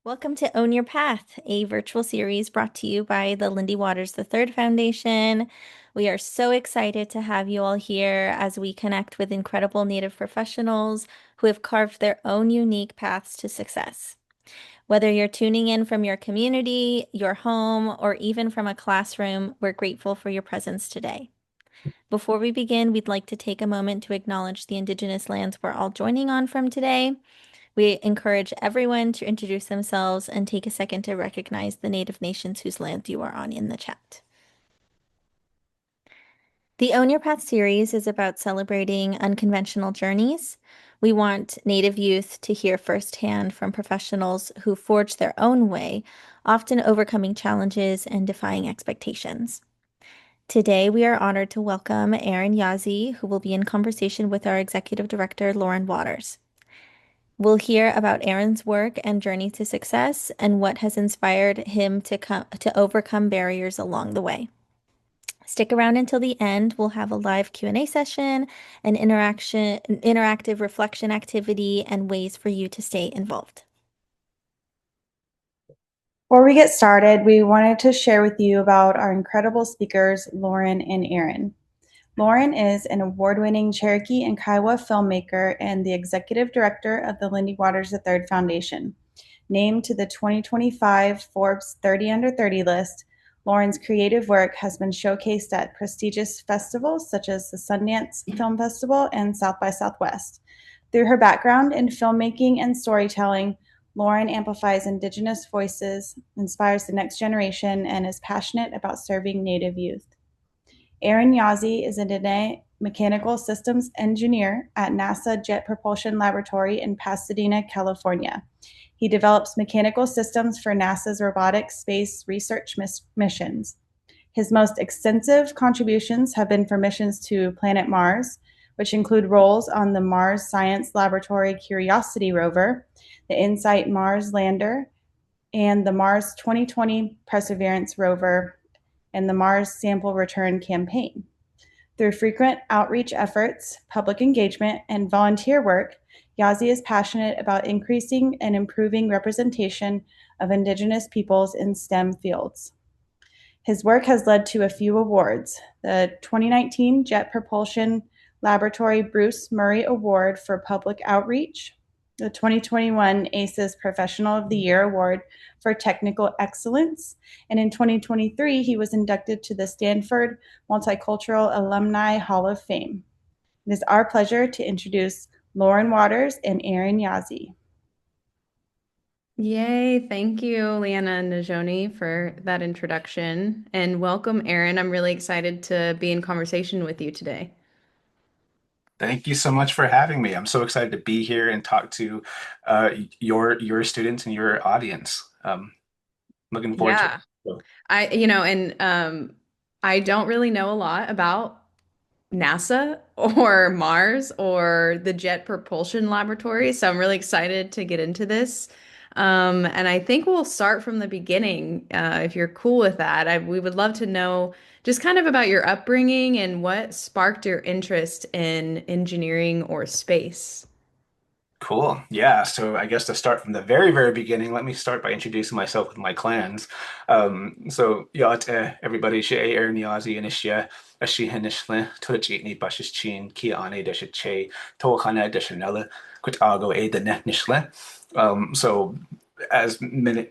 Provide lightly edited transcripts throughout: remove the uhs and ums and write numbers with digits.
Welcome to Own Your Path, a virtual series brought to you by the Lindy Waters III Foundation. We are so excited to have you all here as we connect with incredible Native professionals who have carved their own unique paths to success. Whether you're tuning in from your community, your home, or even from a classroom, we're grateful for your presence today. Before we begin, we'd like to take a moment to acknowledge the Indigenous lands we're all joining on from today. We encourage everyone to introduce themselves and take a second to recognize the Native nations whose land you are on in the chat. The Own Your Path series is about celebrating unconventional journeys. We want Native youth to hear firsthand from professionals who forge their own way, often overcoming challenges and defying expectations. Today, we are honored to welcome Aaron Yazzie, who will be in conversation with our Executive Director, Lindy Waters. We'll hear about Aaron's work and journey to success and what has inspired him to overcome barriers along the way. Stick around until the end. We'll have a live Q&A session, an interactive reflection activity, and ways for you to stay involved. Before we get started, we wanted to share with you about our incredible speakers, Lauren and Aaron. Lauren is an award-winning Cherokee and Kiowa filmmaker and the executive director of the Lindy Waters III Foundation. Named to the 2025 Forbes 30 Under 30 list, Lauren's creative work has been showcased at prestigious festivals such as the Sundance Film Festival and South by Southwest. Through her background in filmmaking and storytelling, Lauren amplifies Indigenous voices, inspires the next generation, and is passionate about serving Native youth. Aaron Yazzie is a Diné Mechanical Systems Engineer at NASA Jet Propulsion Laboratory in Pasadena, California. He develops mechanical systems for NASA's robotic space research missions. His most extensive contributions have been for missions to planet Mars, which include roles on the Mars Science Laboratory Curiosity rover, the InSight Mars lander, and the Mars 2020 Perseverance rover, and the Mars Sample Return Campaign. Through frequent outreach efforts, public engagement, and volunteer work, Yazzie is passionate about increasing and improving representation of Indigenous peoples in STEM fields. His work has led to a few awards: the 2019 Jet Propulsion Laboratory Bruce Murray Award for Public Outreach, the 2021 ACES Professional of the Year Award for Technical Excellence, and in 2023, he was inducted to the Stanford Multicultural Alumni Hall of Fame. It is our pleasure to introduce Lindy Waters and Aaron Yazzie. Yay, thank you, Leanna and Najoni, for that introduction. And welcome, Aaron. I'm really excited to be in conversation with you today. Thank you so much for having me. I'm so excited to be here and talk to your students and your audience. Looking forward to it. I don't really know a lot about NASA or Mars or the Jet Propulsion Laboratory, so I'm really excited to get into this. And I think we'll start from the beginning, if you're cool with that. We would love to know just kind of about your upbringing and what sparked your interest in engineering or space. Cool. Yeah. So I guess to start from the very, very beginning, let me start by introducing myself with my clans. Everybody, she Aaron Yazzie and Ishya, Ashi Hanishle, Tulachitni Bashis Chin, Kia Ane Desha Che, Tokana Deshanella, Kutago A the Nishle. So as many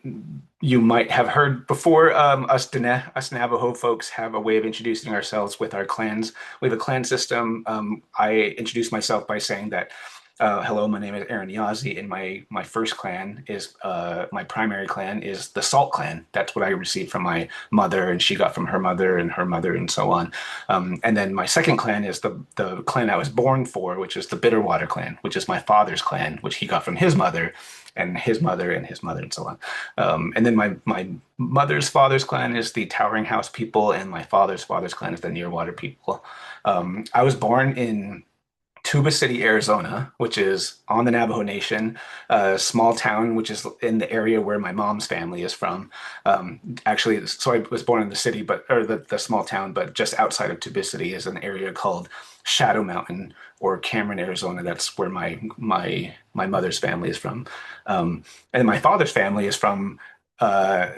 you might have heard before, us Navajo folks have a way of introducing ourselves with our clans. We have a clan system. I introduce myself by saying that hello, my name is Aaron Yazzie, and my first clan is my primary clan is the Salt clan. That's what I received from my mother, and she got from her mother, and so on. And then my second clan is the clan I was born for, which is the Bitterwater clan, which is my father's clan, which he got from his mother, and his mother, and his mother, and so on. And then my mother's father's clan is the Towering House people, and my father's clan is the Nearwater people. I was born in Tuba City, Arizona, which is on the Navajo Nation, a small town which is in the area where my mom's family is from. Actually, so I was born in the city, but or the small town, but just outside of Tuba City is an area called Shadow Mountain or Cameron, Arizona. That's where my mother's family is from, and my father's family is from uh,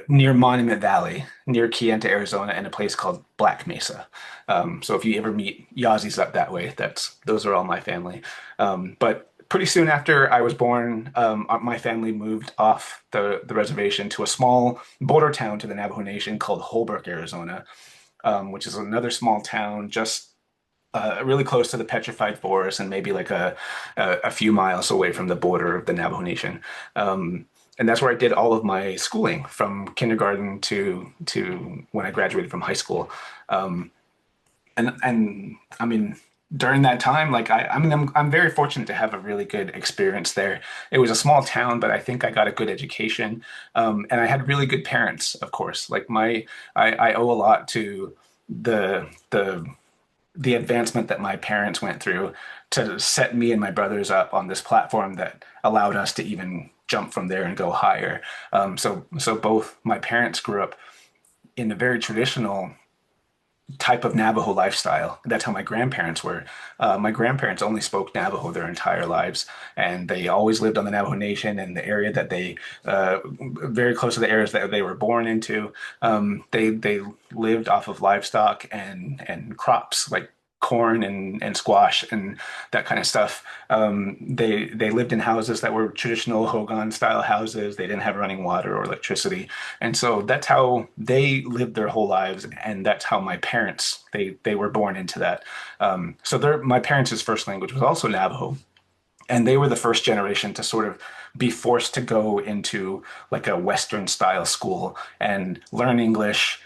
near Monument Valley, near Kayenta, Arizona, and a place called Black Mesa. So if you ever meet Yazzies up that way, that's those are all my family. But pretty soon after I was born, my family moved off the reservation to a small border town to the Navajo Nation called Holbrook, Arizona, which is another small town just really close to the Petrified Forest and maybe like a few miles away from the border of the Navajo Nation. And that's where I did all of my schooling from kindergarten to when I graduated from high school. Um, and I mean, during that time, like I'm very fortunate to have a really good experience there. It was a small town, but I think I got a good education, and I had really good parents, of course. Like I owe a lot to the the advancement that my parents went through to set me and my brothers up on this platform that allowed us to even jump from there and go higher. So both my parents grew up in a very traditional type of Navajo lifestyle. That's how my grandparents were. My grandparents only spoke Navajo their entire lives, and they always lived on the Navajo Nation and the area that very close to the areas that they were born into. They lived off of livestock and crops like corn and squash and that kind of stuff. They lived in houses that were traditional Hogan style houses. They didn't have running water or electricity. And so that's how they lived their whole lives, and that's how my parents they were born into that. My parents' first language was also Navajo, and they were the first generation to sort of be forced to go into like a Western style school and learn English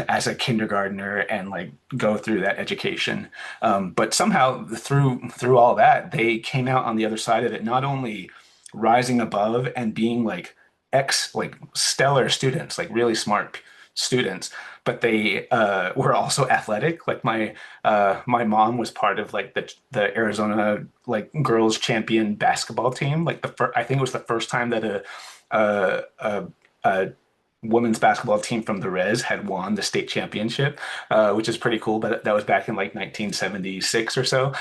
as a kindergartner and like go through that education. But somehow through all that, they came out on the other side of it, not only rising above and being like stellar students, like really smart students, but they were also athletic. Like my mom was part of like the Arizona like girls champion basketball team. Like I think it was the first time that a women's basketball team from the Res had won the state championship, which is pretty cool. But that was back in like 1976 or so.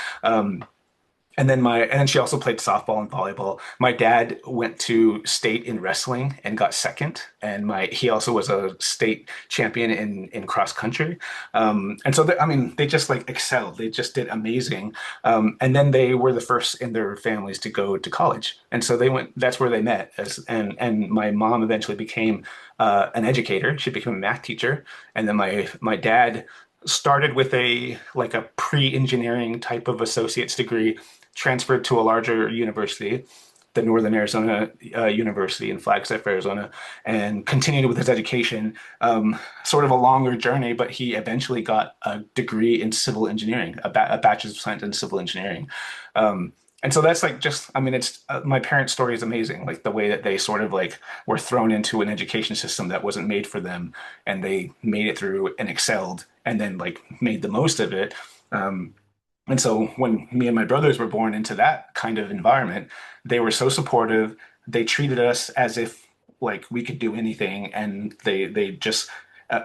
And then she also played softball and volleyball. My dad went to state in wrestling and got second, and my he also was a state champion in cross country. And so I mean, they just like excelled. They just did amazing. And then they were the first in their families to go to college, and so they went. That's where they met. And my mom eventually became an educator. She became a math teacher, and then my dad started with a pre-engineering type of associate's degree, transferred to a larger university, the Northern Arizona University in Flagstaff, Arizona, and continued with his education. Sort of a longer journey, but he eventually got a degree in civil engineering, a bachelor's of science in civil engineering. And so that's like just, I mean, it's my parents' story is amazing. Like the way that they sort of like were thrown into an education system that wasn't made for them, and they made it through and excelled, and then like made the most of it. And so when me and my brothers were born into that kind of environment, they were so supportive. They treated us as if like we could do anything, and they just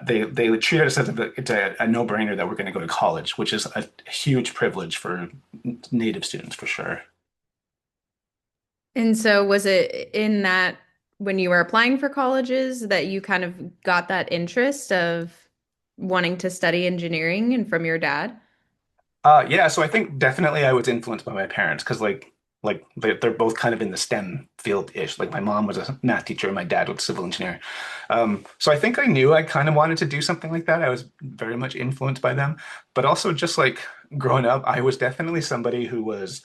they treated us as if it's a no-brainer that we're going to go to college, which is a huge privilege for Native students for sure. And so was it in that when you were applying for colleges that you kind of got that interest of wanting to study engineering and from your dad? Yeah, so I think definitely I was influenced by my parents because they're both kind of in the STEM field-ish. Like my mom was a math teacher and my dad was a civil engineer. So I think I knew I kind of wanted to do something like that. I was very much influenced by them, but also just like growing up, I was definitely somebody who was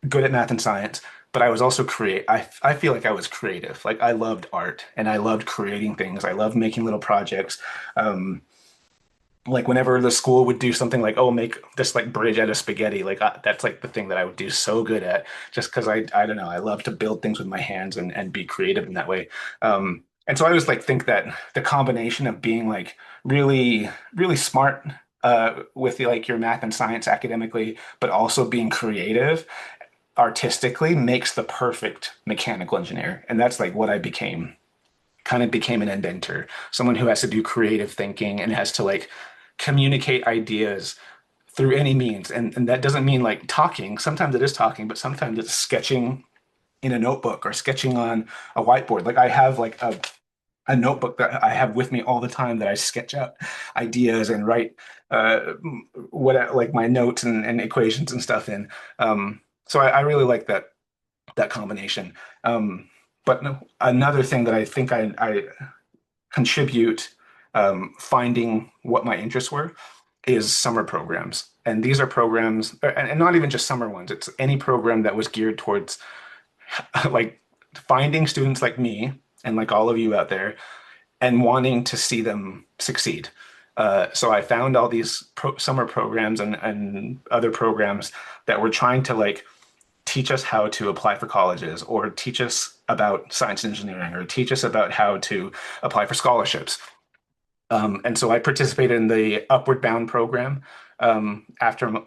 good at math and science, but I was also create. I feel like I was creative. Like I loved art and I loved creating things. I loved making little projects. Um, like whenever the school would do something like, oh, make this like bridge out of spaghetti, like that's like the thing that I would do so good at, just because I don't know, I love to build things with my hands and be creative in that way. And so I always like think that the combination of being like really smart with like your math and science academically, but also being creative artistically makes the perfect mechanical engineer. And that's like what I became. Kind of became an inventor, someone who has to do creative thinking and has to like communicate ideas through any means. And that doesn't mean like talking. Sometimes it is talking, but sometimes it's sketching in a notebook or sketching on a whiteboard. Like I have like a notebook that I have with me all the time that I sketch out ideas and write what like my notes and equations and stuff in. So I really like that combination. But no, another thing that I think I contribute finding what my interests were is summer programs. And these are programs, and not even just summer ones, it's any program that was geared towards like finding students like me and like all of you out there and wanting to see them succeed. So I found all these summer programs and other programs that were trying to like teach us how to apply for colleges or teach us about science and engineering or teach us about how to apply for scholarships. And so I participated in the Upward Bound program after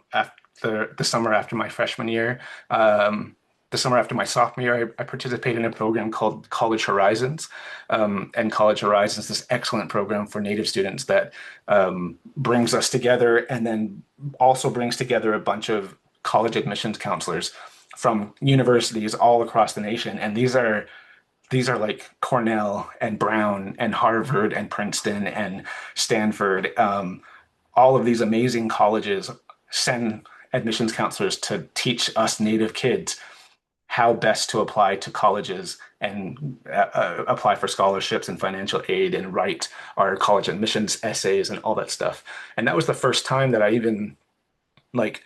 the summer after my freshman year. The summer after my sophomore year, I participated in a program called College Horizons. And College Horizons is this excellent program for Native students that brings us together and then also brings together a bunch of college admissions counselors from universities all across the nation. And these are like Cornell and Brown and Harvard and Princeton and Stanford. All of these amazing colleges send admissions counselors to teach us Native kids how best to apply to colleges and apply for scholarships and financial aid and write our college admissions essays and all that stuff. And that was the first time that I even like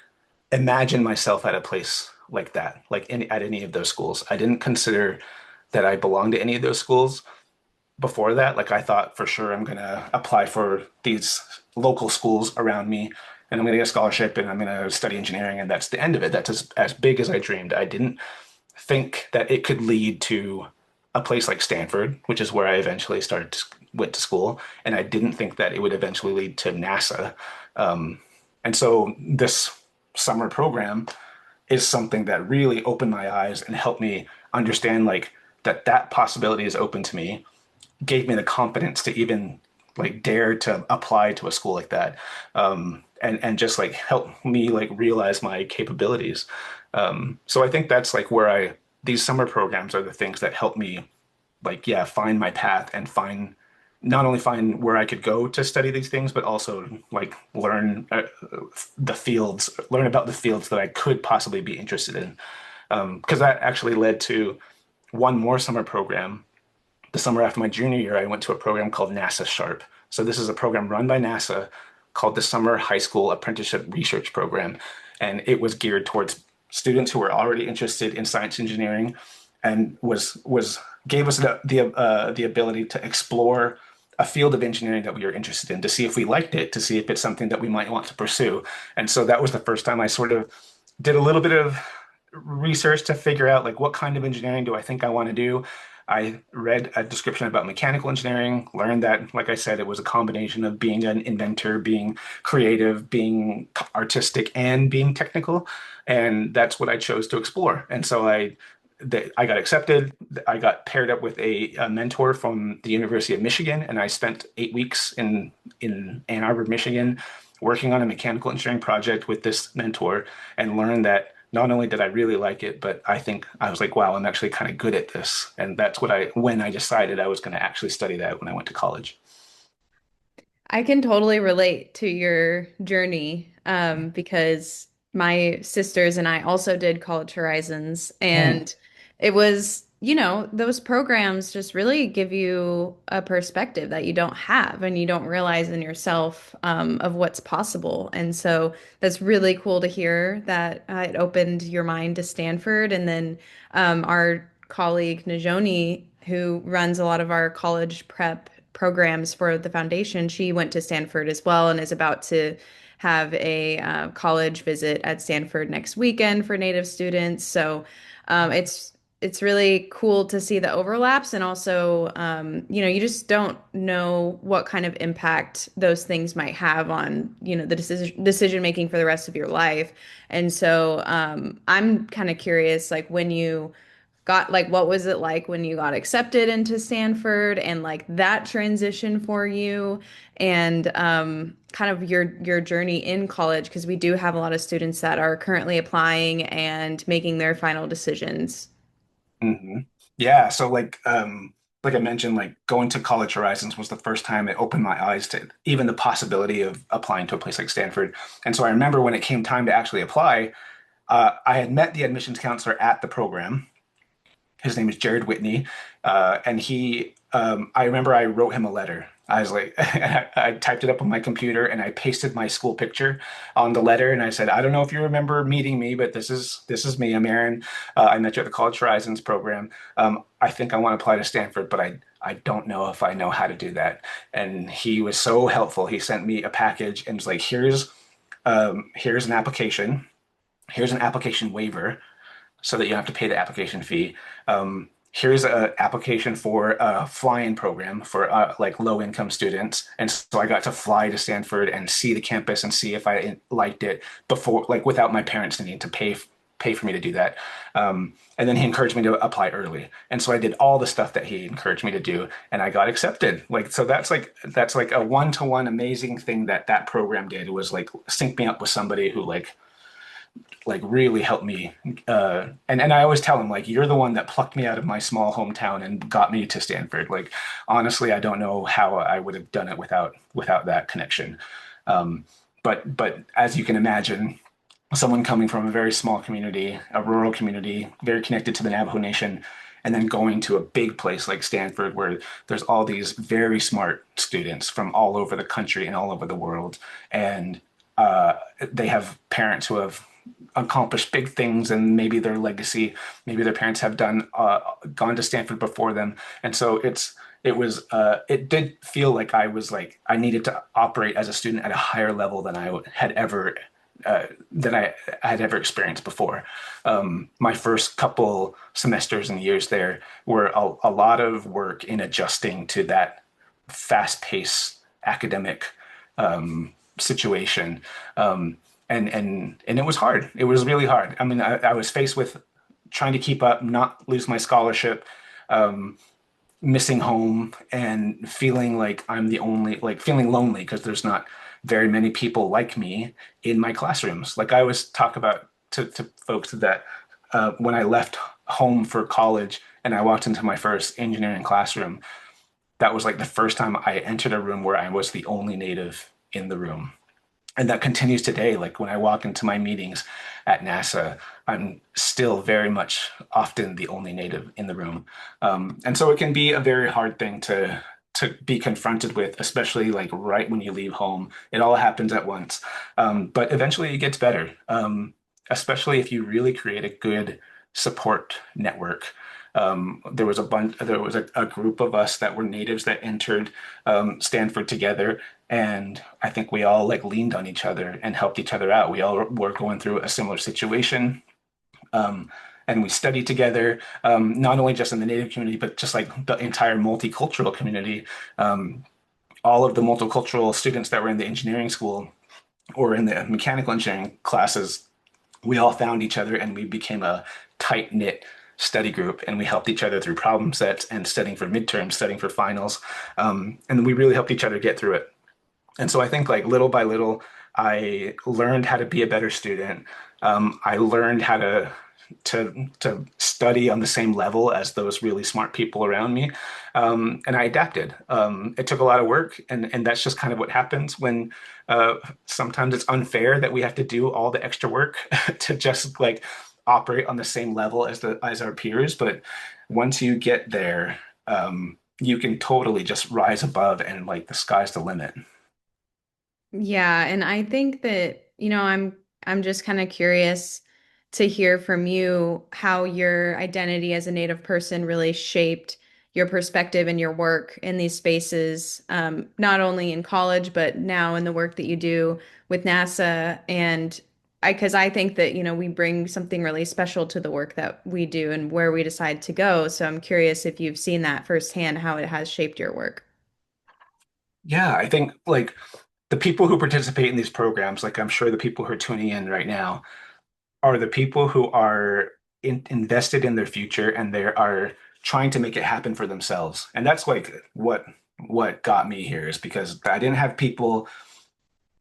imagined myself at a place like that, like at any of those schools. I didn't consider that I belonged to any of those schools before that. Like I thought for sure I'm gonna apply for these local schools around me and I'm gonna get a scholarship and I'm gonna study engineering and that's the end of it. That's as big as I dreamed. I didn't think that it could lead to a place like Stanford, which is where I eventually went to school, and I didn't think that it would eventually lead to NASA. And so this summer program is something that really opened my eyes and helped me understand like that possibility is open to me, gave me the confidence to even like dare to apply to a school like that, and just like help me like realize my capabilities. So I think that's like where I these summer programs are the things that help me like yeah find my path and find not only find where I could go to study these things, but also like learn about the fields that I could possibly be interested in. Because that actually led to one more summer program. The summer after my junior year, I went to a program called NASA Sharp. So this is a program run by NASA called the Summer High School Apprenticeship Research Program. And it was geared towards students who were already interested in science engineering and was gave us the ability to explore a field of engineering that we were interested in to see if we liked it, to see if it's something that we might want to pursue. And so that was the first time I sort of did a little bit of research to figure out like what kind of engineering do I think I want to do. I read a description about mechanical engineering, learned that, like I said, it was a combination of being an inventor, being creative, being artistic, and being technical. And that's what I chose to explore. And so I got accepted. I got paired up with a mentor from the University of Michigan, and I spent 8 weeks in Ann Arbor, Michigan, working on a mechanical engineering project with this mentor, and learned that not only did I really like it, but I think I was like, wow, I'm actually kind of good at this. And that's when I decided I was going to actually study that when I went to college. I can totally relate to your journey because my sisters and I also did College Horizons, Mm. and it was, those programs just really give you a perspective that you don't have and you don't realize in yourself of what's possible. And so that's really cool to hear that it opened your mind to Stanford. And then our colleague Najoni, who runs a lot of our college prep programs for the foundation, she went to Stanford as well and is about to have a college visit at Stanford next weekend for Native students. So it's it's really cool to see the overlaps and also, you just don't know what kind of impact those things might have on, the decision making for the rest of your life. And so, I'm kind of curious, like when you got, like, what was it like when you got accepted into Stanford and like that transition for you and kind of your journey in college, because we do have a lot of students that are currently applying and making their final decisions. hmm Yeah, so like I mentioned, like going to College Horizons was the first time it opened my eyes to even the possibility of applying to a place like Stanford. And so I remember when it came time to actually apply, I had met the admissions counselor at the program. His name is Jared Whitney, and I remember I wrote him a letter. I was like, I typed it up on my computer and I pasted my school picture on the letter, and I said, I don't know if you remember meeting me, but this is me. I'm Aaron. I met you at the College Horizons program. I think I want to apply to Stanford, but I don't know if I know how to do that. And he was so helpful. He sent me a package and was like, here's an application. Here's an application waiver so that you don't have to pay the application fee. Here's an application for a fly-in program for like low-income students. And so I got to fly to Stanford and see the campus and see if I liked it before, like without my parents needing to pay for me to do that. And then he encouraged me to apply early. And so I did all the stuff that he encouraged me to do, and I got accepted. Like so that's like a one-to-one amazing thing that that program did was like sync me up with somebody who like really helped me. And I always tell him like you're the one that plucked me out of my small hometown and got me to Stanford. Like honestly, I don't know how I would have done it without that connection. Um, but as you can imagine, someone coming from a very small community, a rural community, very connected to the Navajo Nation, and then going to a big place like Stanford, where there's all these very smart students from all over the country and all over the world, and they have parents who have accomplished big things, and maybe their legacy, maybe their parents have gone to Stanford before them, and so it did feel like I needed to operate as a student at a higher level than I had ever experienced before. My first couple semesters and years there were a lot of work in adjusting to that fast-paced academic situation. And it was hard. It was really hard. I mean, I was faced with trying to keep up, not lose my scholarship, um, missing home, and feeling like I'm the only, like feeling lonely because there's not very many people like me in my classrooms. Like I always talk about to folks that when I left home for college and I walked into my first engineering classroom, that was like the first time I entered a room where I was the only native in the room. And that continues today. Like when I walk into my meetings at NASA, I'm still very much often the only native in the room. And so it can be a very hard thing to be confronted with, especially like right when you leave home. It all happens at once. But eventually it gets better, especially if you really create a good support network. There was a group of us that were natives that entered Stanford together, and I think we all like leaned on each other and helped each other out. We all were going through a similar situation. Um, and we studied together, not only just in the Native community, but just like the entire multicultural community. Um, all of the multicultural students that were in the engineering school or in the mechanical engineering classes, we all found each other and we became a tight knit study group, and we helped each other through problem sets and studying for midterms, studying for finals. And we really helped each other get through it. And so I think like little by little, I learned how to be a better student. I learned how to study on the same level as those really smart people around me, and I adapted. It took a lot of work, and that's just kind of what happens when sometimes it's unfair that we have to do all the extra work to just like operate on the same level as our peers. But once you get there, you can totally just rise above, and like the sky's the limit. Yeah, and I think that, I'm just kind of curious to hear from you how your identity as a Native person really shaped your perspective and your work in these spaces, not only in college, but now in the work that you do with NASA. And because I think that, we bring something really special to the work that we do and where we decide to go. So I'm curious if you've seen that firsthand, how it has shaped your work. Yeah, I think like the people who participate in these programs, like I'm sure the people who are tuning in right now, are the people who are invested in their future and they are trying to make it happen for themselves. And that's like what got me here is because I didn't have people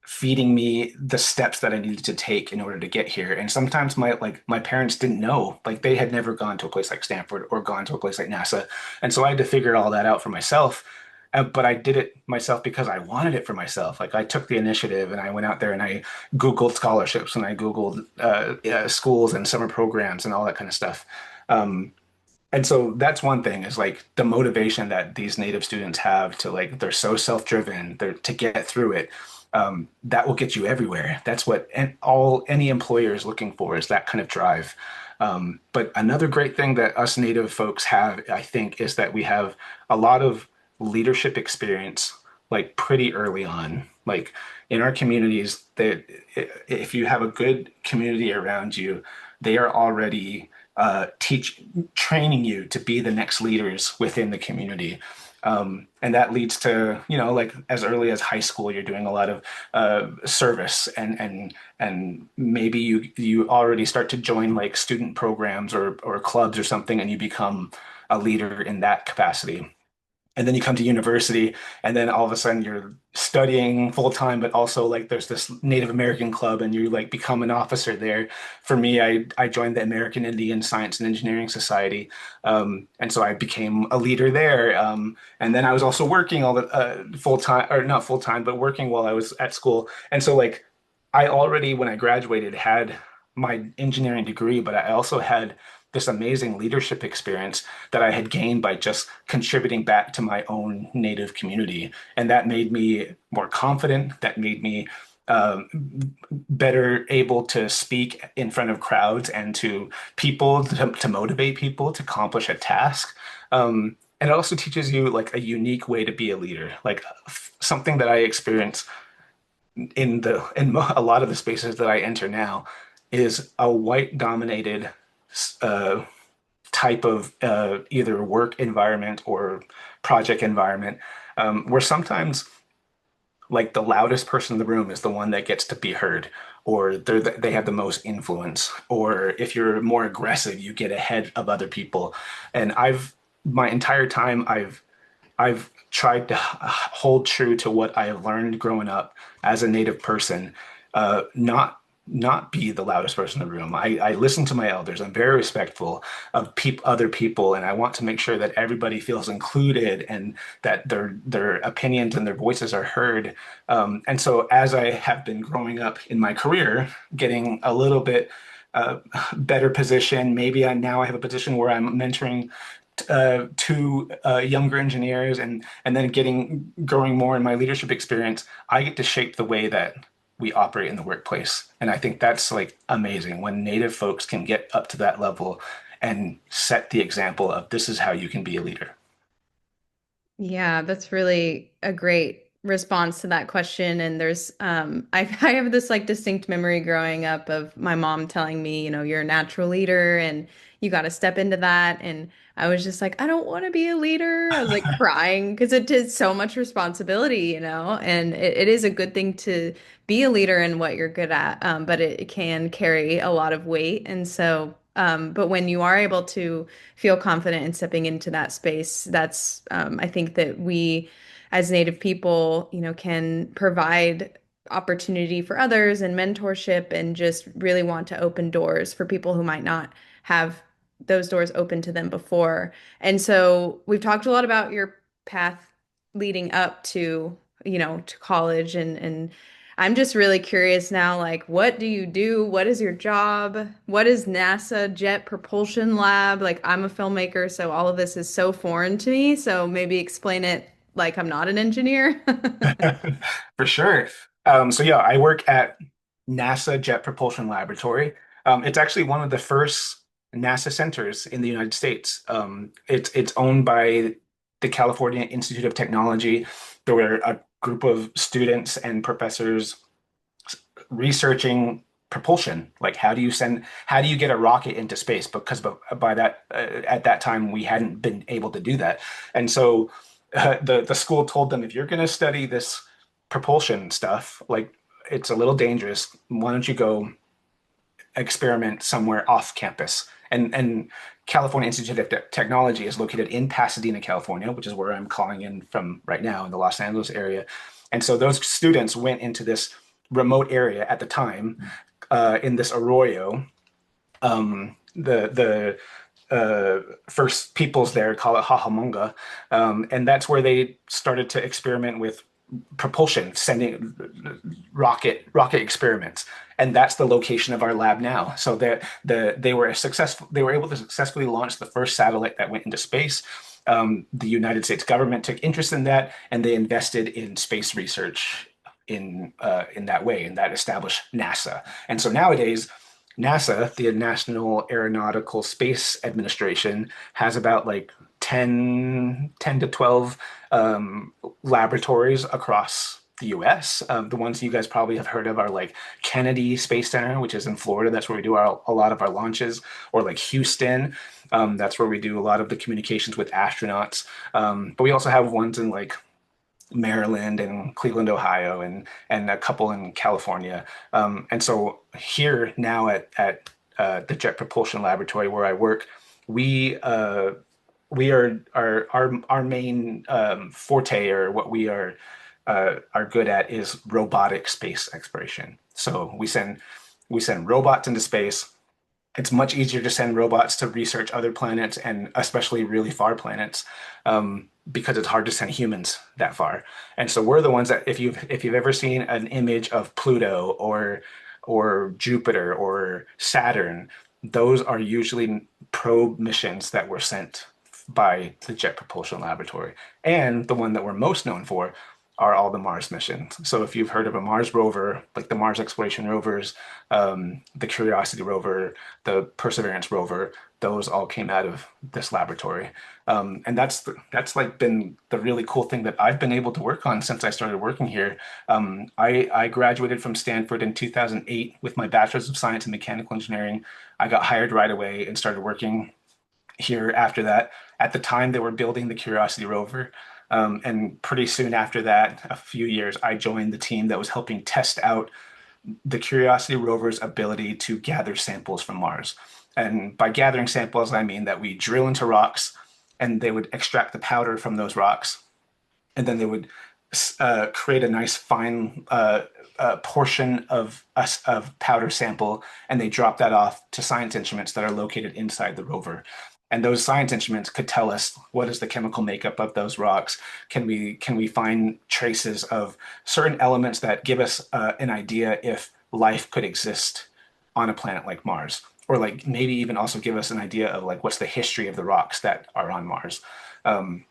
feeding me the steps that I needed to take in order to get here. And sometimes my parents didn't know, like they had never gone to a place like Stanford or gone to a place like NASA. And so I had to figure all that out for myself. But I did it myself because I wanted it for myself. Like I took the initiative and I went out there and I Googled scholarships and I Googled schools and summer programs and all that kind of stuff. And so that's one thing is like the motivation that these native students have to like they're so self-driven, they're to get through it. That will get you everywhere. That's what any employer is looking for is that kind of drive. But another great thing that us native folks have, I think, is that we have a lot of leadership experience like pretty early on. Like in our communities, that if you have a good community around you, they are already teach training you to be the next leaders within the community. And that leads to, like as early as high school, you're doing a lot of service and maybe you already start to join like student programs or clubs or something, and you become a leader in that capacity. And then you come to university, and then all of a sudden you're studying full time, but also like there's this Native American club, and you like become an officer there. For me, I joined the American Indian Science and Engineering Society, and so I became a leader there. And then I was also working all the full time, or not full time, but working while I was at school. And so like I already, when I graduated, had my engineering degree, but I also had this amazing leadership experience that I had gained by just contributing back to my own native community. And that made me more confident. That made me better able to speak in front of crowds and to people to motivate people to accomplish a task. And it also teaches you like a unique way to be a leader, like something that I experience in a lot of the spaces that I enter now is a white dominated uh, type of either work environment or project environment, where sometimes like the loudest person in the room is the one that gets to be heard, or they have the most influence, or if you're more aggressive, you get ahead of other people. And my entire time I've tried to hold true to what I have learned growing up as a Native person, not be the loudest person in the room. I listen to my elders. I'm very respectful of other people, and I want to make sure that everybody feels included and that their opinions and their voices are heard. And so, as I have been growing up in my career, getting a little bit better position, maybe now I have a position where I'm mentoring to younger engineers and then growing more in my leadership experience, I get to shape the way that we operate in the workplace. And I think that's like amazing when Native folks can get up to that level and set the example of this is how you can be a leader. Yeah, that's really a great response to that question. And there's I have this like distinct memory growing up of my mom telling me, you're a natural leader and you got to step into that. And I was just like, I don't want to be a leader. I was like crying because it is so much responsibility, and it is a good thing to be a leader in what you're good at. But it can carry a lot of weight. And so but when you are able to feel confident in stepping into that space, that's I think that we as Native people, can provide opportunity for others and mentorship and just really want to open doors for people who might not have those doors open to them before. And so we've talked a lot about your path leading up to, to college and I'm just really curious now, like, what do you do? What is your job? What is NASA Jet Propulsion Lab? Like, I'm a filmmaker, so all of this is so foreign to me. So maybe explain it like I'm not an engineer. For sure. So yeah, I work at NASA Jet Propulsion Laboratory. It's actually one of the first NASA centers in the United States. It's owned by the California Institute of Technology. There were a group of students and professors researching propulsion. Like, how do you get a rocket into space? Because by that at that time we hadn't been able to do that, and so the school told them, if you're going to study this propulsion stuff, like it's a little dangerous. Why don't you go experiment somewhere off campus? And California Institute of Technology is located in Pasadena, California, which is where I'm calling in from right now in the Los Angeles area. And so those students went into this remote area at the time in this arroyo. The first peoples there call it Hahamonga, and that's where they started to experiment with propulsion, sending rocket experiments, and that's the location of our lab now. So they were successful. They were able to successfully launch the first satellite that went into space. The United States government took interest in that, and they invested in space research in that way, and that established NASA. And so nowadays, NASA, the National Aeronautical Space Administration, has about like 10 to 12 laboratories across the US. The ones you guys probably have heard of are like Kennedy Space Center, which is in Florida. That's where we do a lot of our launches, or like Houston. That's where we do a lot of the communications with astronauts. But we also have ones in like Maryland and Cleveland, Ohio, and a couple in California. And so here now at the Jet Propulsion Laboratory where I work, we are our main forte, or what we are good at, is robotic space exploration. So we send robots into space. It's much easier to send robots to research other planets, and especially really far planets, because it's hard to send humans that far. And so we're the ones that, if you've ever seen an image of Pluto or Jupiter or Saturn, those are usually probe missions that were sent by the Jet Propulsion Laboratory. And the one that we're most known for are all the Mars missions. So if you've heard of a Mars rover, like the Mars exploration rovers, the Curiosity rover, the Perseverance rover, those all came out of this laboratory. And that's like been the really cool thing that I've been able to work on since I started working here. I graduated from Stanford in 2008 with my Bachelor's of Science in Mechanical Engineering. I got hired right away and started working here after that. At the time, they were building the Curiosity rover. And pretty soon after that, a few years, I joined the team that was helping test out the Curiosity rover's ability to gather samples from Mars. And by gathering samples, I mean that we drill into rocks, and they would extract the powder from those rocks, and then they would create a nice fine portion of powder sample, and they drop that off to science instruments that are located inside the rover. And those science instruments could tell us what is the chemical makeup of those rocks. Can we find traces of certain elements that give us an idea if life could exist on a planet like Mars, or like maybe even also give us an idea of like what's the history of the rocks that are on Mars. And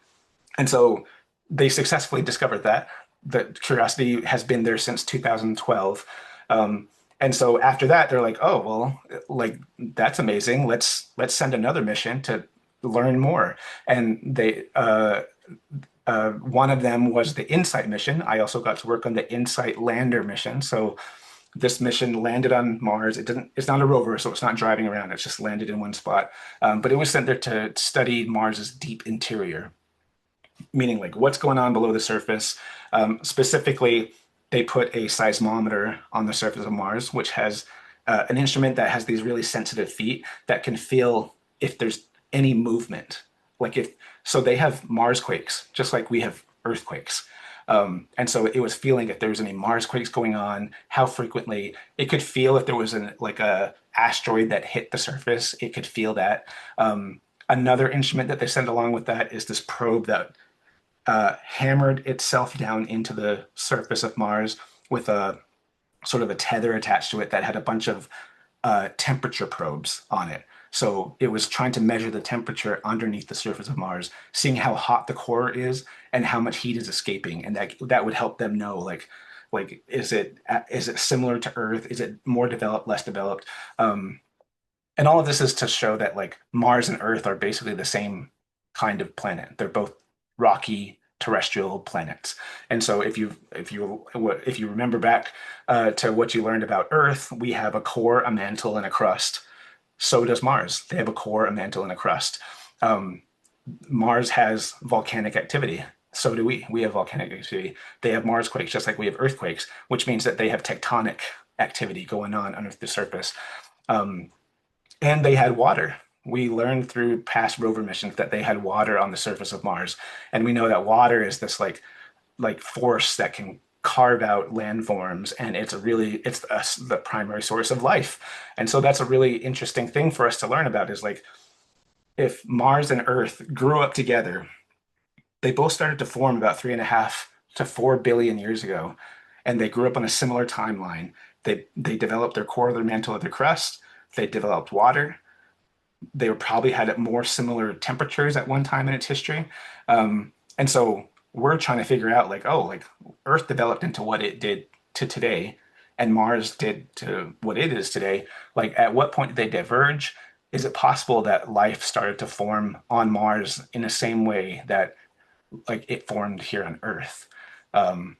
so they successfully discovered that Curiosity has been there since 2012. And so after that, they're like, oh, well, like that's amazing. Let's send another mission to learn more. And one of them was the InSight mission. I also got to work on the InSight lander mission. So this mission landed on Mars. It's not a rover, so it's not driving around. It's just landed in one spot. But it was sent there to study Mars's deep interior, meaning like what's going on below the surface. Specifically, they put a seismometer on the surface of Mars, which has an instrument that has these really sensitive feet that can feel if there's any movement. So they have Mars quakes, just like we have earthquakes. And so it was feeling if there was any Mars quakes going on, how frequently. It could feel if there was a asteroid that hit the surface. It could feel that. Another instrument that they send along with that is this probe that hammered itself down into the surface of Mars with a sort of a tether attached to it that had a bunch of temperature probes on it. So it was trying to measure the temperature underneath the surface of Mars, seeing how hot the core is and how much heat is escaping, and that would help them know like is it similar to Earth? Is it more developed, less developed? And all of this is to show that like Mars and Earth are basically the same kind of planet. They're both rocky, terrestrial planets. And so if you remember back to what you learned about Earth, we have a core, a mantle, and a crust. So does Mars. They have a core, a mantle, and a crust. Um, Mars has volcanic activity. So do we. We have volcanic activity. They have Mars quakes, just like we have earthquakes, which means that they have tectonic activity going on under the surface. Um, and they had water. We learned through past rover missions that they had water on the surface of Mars, and we know that water is this like force that can carve out landforms, and the primary source of life. And so that's a really interesting thing for us to learn about is like if Mars and Earth grew up together, they both started to form about 3.5 to 4 billion years ago, and they grew up on a similar timeline. They developed their core, their mantle, their crust. They developed water. They were probably had more similar temperatures at one time in its history. And so we're trying to figure out like, oh, like Earth developed into what it did to today, and Mars did to what it is today. Like, at what point did they diverge? Is it possible that life started to form on Mars in the same way that like it formed here on Earth? Um,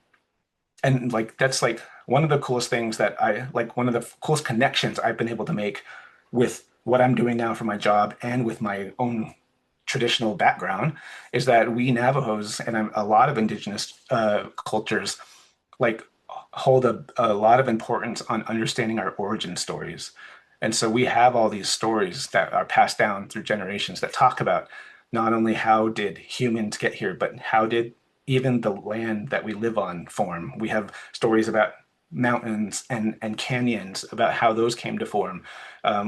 and like that's like one of the coolest things that I like one of the coolest connections I've been able to make with what I'm doing now for my job and with my own traditional background is that we Navajos and a lot of indigenous cultures like hold a lot of importance on understanding our origin stories. And so we have all these stories that are passed down through generations that talk about not only how did humans get here, but how did even the land that we live on form. We have stories about mountains and canyons, about how those came to form.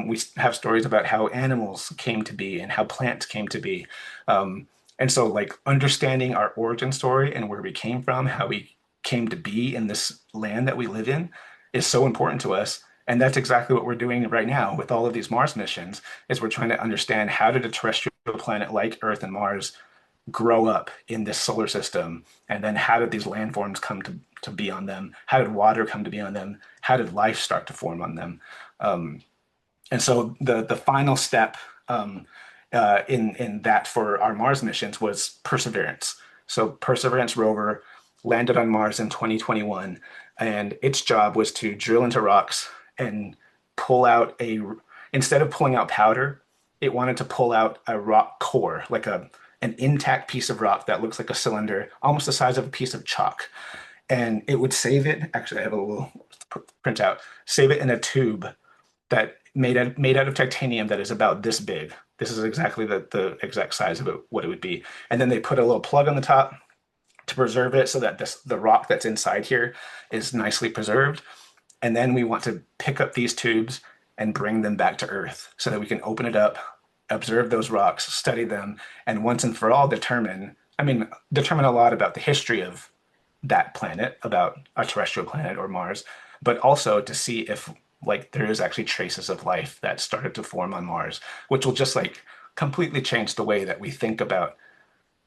We have stories about how animals came to be and how plants came to be. And so, like, understanding our origin story and where we came from, how we came to be in this land that we live in, is so important to us. And that's exactly what we're doing right now with all of these Mars missions, is we're trying to understand how did a terrestrial planet like Earth and Mars grow up in this solar system? And then how did these landforms come to be on them? How did water come to be on them? How did life start to form on them? Um, and so the final step in that for our Mars missions was Perseverance. So Perseverance rover landed on Mars in 2021, and its job was to drill into rocks and pull out instead of pulling out powder, it wanted to pull out a rock core, like an intact piece of rock that looks like a cylinder, almost the size of a piece of chalk. And it would save it. Actually, I have a little printout. Save it in a tube that made out of titanium that is about this big. This is exactly the exact size of it, what it would be. And then they put a little plug on the top to preserve it so that the rock that's inside here is nicely preserved. And then we want to pick up these tubes and bring them back to Earth so that we can open it up, observe those rocks, study them, and once and for all determine a lot about the history of that planet, about a terrestrial planet or Mars, but also to see if like there is actually traces of life that started to form on Mars, which will just like completely change the way that we think about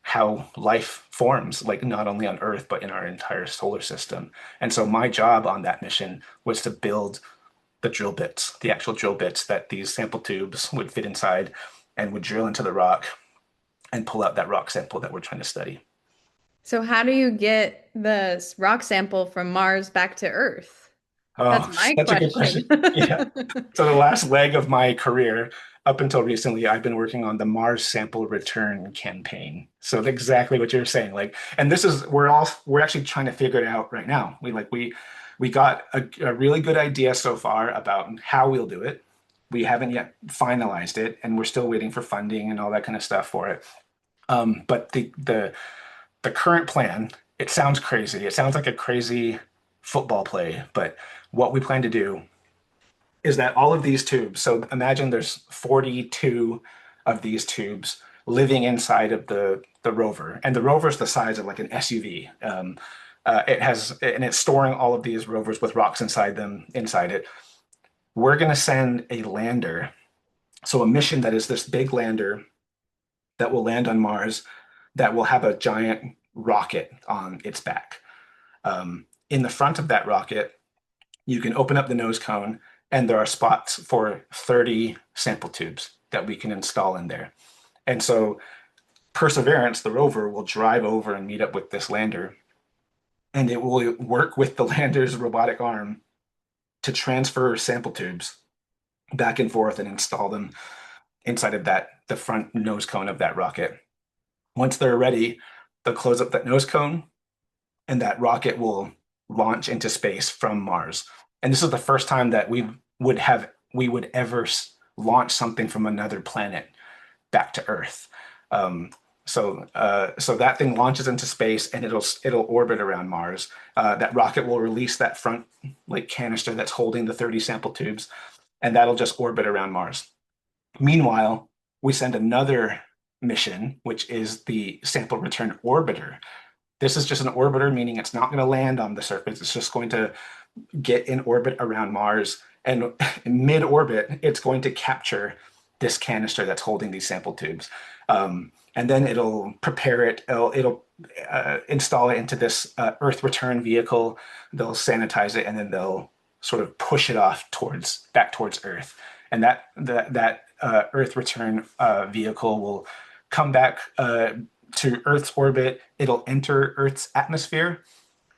how life forms, like not only on Earth, but in our entire solar system. And so my job on that mission was to build the drill bits, the actual drill bits that these sample tubes would fit inside and would drill into the rock and pull out that rock sample that we're trying to study. So how do you get the rock sample from Mars back to Earth? That's Oh, my that's a good question. question. Yeah. So the last leg of my career, up until recently, I've been working on the Mars sample return campaign. So exactly what you're saying, like, and this is we're actually trying to figure it out right now. We got a really good idea so far about how we'll do it. We haven't yet finalized it, and we're still waiting for funding and all that kind of stuff for it. But the current plan, it sounds crazy. It sounds like a crazy football play, but what we plan to do is that all of these tubes, so imagine there's 42 of these tubes living inside of the rover, and the rover is the size of like an SUV. It's storing all of these rovers with rocks inside it. We're going to send a lander, so a mission that is this big lander that will land on Mars, that will have a giant rocket on its back. In the front of that rocket, you can open up the nose cone, and there are spots for 30 sample tubes that we can install in there. And so Perseverance, the rover, will drive over and meet up with this lander, and it will work with the lander's robotic arm to transfer sample tubes back and forth and install them inside of the front nose cone of that rocket. Once they're ready, they'll close up that nose cone, and that rocket will launch into space from Mars. And this is the first time that we would ever launch something from another planet back to Earth. Um, so that thing launches into space and it'll orbit around Mars. That rocket will release that front like canister that's holding the 30 sample tubes, and that'll just orbit around Mars. Meanwhile, we send another mission, which is the sample return orbiter. This is just an orbiter, meaning it's not going to land on the surface. It's just going to get in orbit around Mars. And in mid orbit, it's going to capture this canister that's holding these sample tubes. And then it'll prepare it, it'll install it into this Earth return vehicle. They'll sanitize it, and then they'll sort of push it off back towards Earth. And that Earth return vehicle will come back to Earth's orbit. It'll enter Earth's atmosphere,